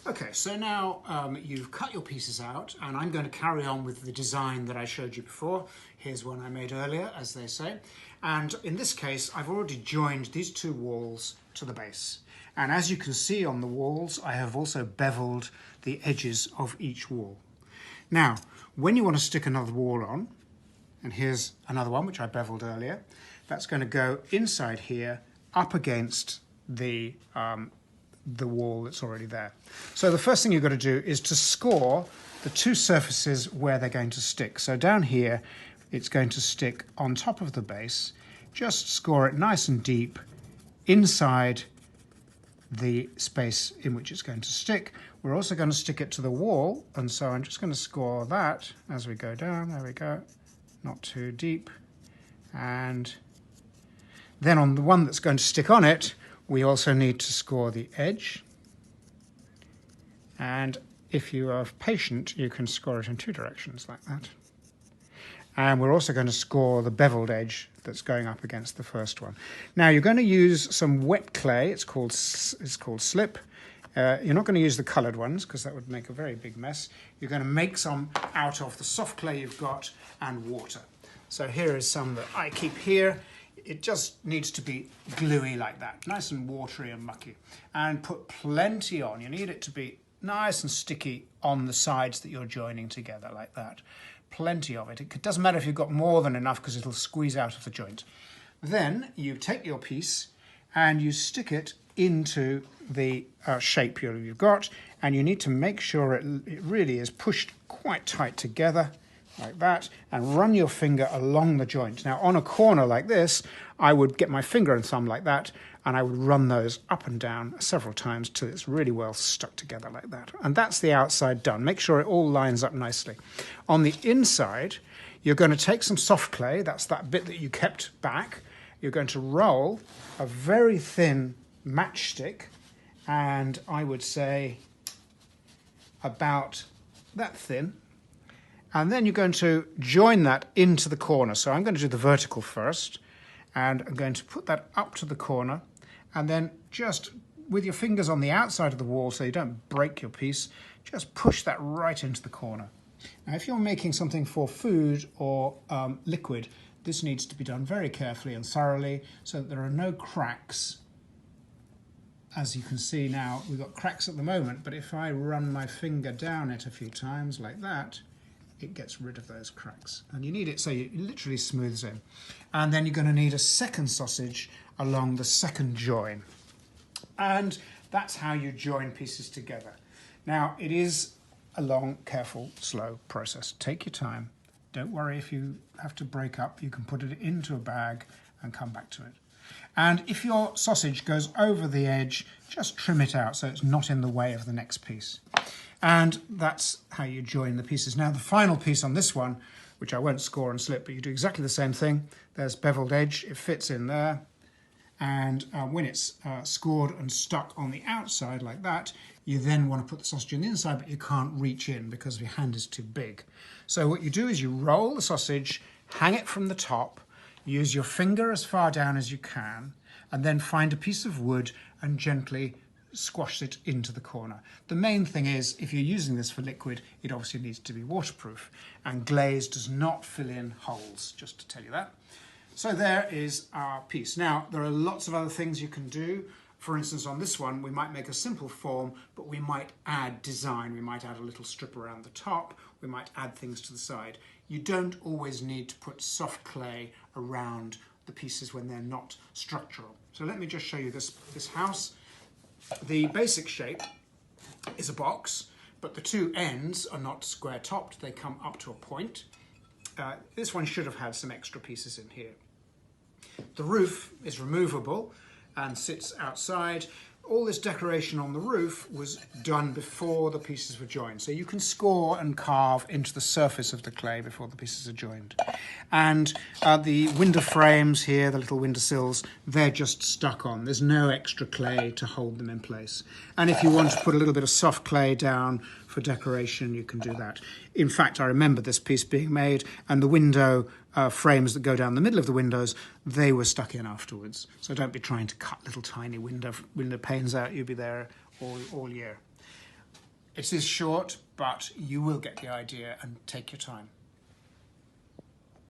Okay, so now you've cut your pieces out, and I'm going to carry on with the design that I showed you before. Here's one I made earlier, as they say. And in this case, I've already joined these two walls to the base. And as you can see on the walls, I have also beveled the edges of each wall. Now, when you want to stick another wall on, and here's another one which I beveled earlier, that's going to go inside here, up against the wall that's already there. So the first thing you've got to do is to score the two surfaces where they're going to stick. So down here, it's going to stick on top of the base. Just score it nice and deep inside the space in which it's going to stick. We're also going to stick it to the wall, and so I'm just going to score that as we go down. There we go. Not too deep. And then on the one that's going to stick on it, we also need to score the edge. And if you are patient, you can score it in two directions like that. And we're also going to score the beveled edge that's going up against the first one. Now you're going to use some wet clay. It's called slip. You're not going to use the coloured ones because that would make a very big mess. You're going to make some out of the soft clay you've got and water. So here is some that I keep here. It just needs to be gluey like that, nice and watery and mucky. And put plenty on. You need it to be nice and sticky on the sides that you're joining together like that. Plenty of it. It doesn't matter if you've got more than enough because it'll squeeze out of the joint. Then you take your piece and you stick it into the shape you've got, and you need to make sure it really is pushed quite tight together like that, and run your finger along the joint. Now on a corner like this, I would get my finger and thumb like that, and I would run those up and down several times till it's really well stuck together like that. And that's the outside done. Make sure it all lines up nicely. On the inside, you're going to take some soft clay, that's that bit that you kept back. You're going to roll a very thin matchstick, and I would say about that thin. And then you're going to join that into the corner. So I'm going to do the vertical first, and I'm going to put that up to the corner, and then just with your fingers on the outside of the wall so you don't break your piece, just push that right into the corner. Now if you're making something for food or liquid, this needs to be done very carefully and thoroughly so that there are no cracks. As you can see now, we've got cracks at the moment, but if I run my finger down it a few times like that, it gets rid of those cracks. And you need it so it literally smooths in. And then you're going to need a second sausage along the second join. And that's how you join pieces together. Now, it is a long, careful, slow process. Take your time. Don't worry if you have to break up. You can put it into a bag and come back to it. And if your sausage goes over the edge, just trim it out so it's not in the way of the next piece. And that's how you join the pieces. Now the final piece on this one, which I won't score and slip, but you do exactly the same thing. There's beveled edge, it fits in there. And when it's scored and stuck on the outside like that, you then want to put the sausage in the inside, but you can't reach in because your hand is too big. So what you do is you roll the sausage, hang it from the top, use your finger as far down as you can, and then find a piece of wood and gently squash it into the corner. The main thing is, if you're using this for liquid, it obviously needs to be waterproof, and glaze does not fill in holes, just to tell you that. So there is our piece. Now, there are lots of other things you can do. For instance, on this one, we might make a simple form, but we might add design. We might add a little strip around the top. We might add things to the side. You don't always need to put soft clay around the pieces when they're not structural. So let me just show you this house. The basic shape is a box, but the two ends are not square topped. They come up to a point. This one should have had some extra pieces in here. The roof is removable and sits outside. All this decoration on the roof was done before the pieces were joined. So you can score and carve into the surface of the clay before the pieces are joined. And the window frames here, the little window sills, they're just stuck on. There's no extra clay to hold them in place. And if you want to put a little bit of soft clay down for decoration, you can do that. In fact, I remember this piece being made, and the window frames that go down the middle of the windows, they were stuck in afterwards. So don't be trying to cut little tiny window panes out. You'll be there all year. It is short, but you will get the idea, and take your time.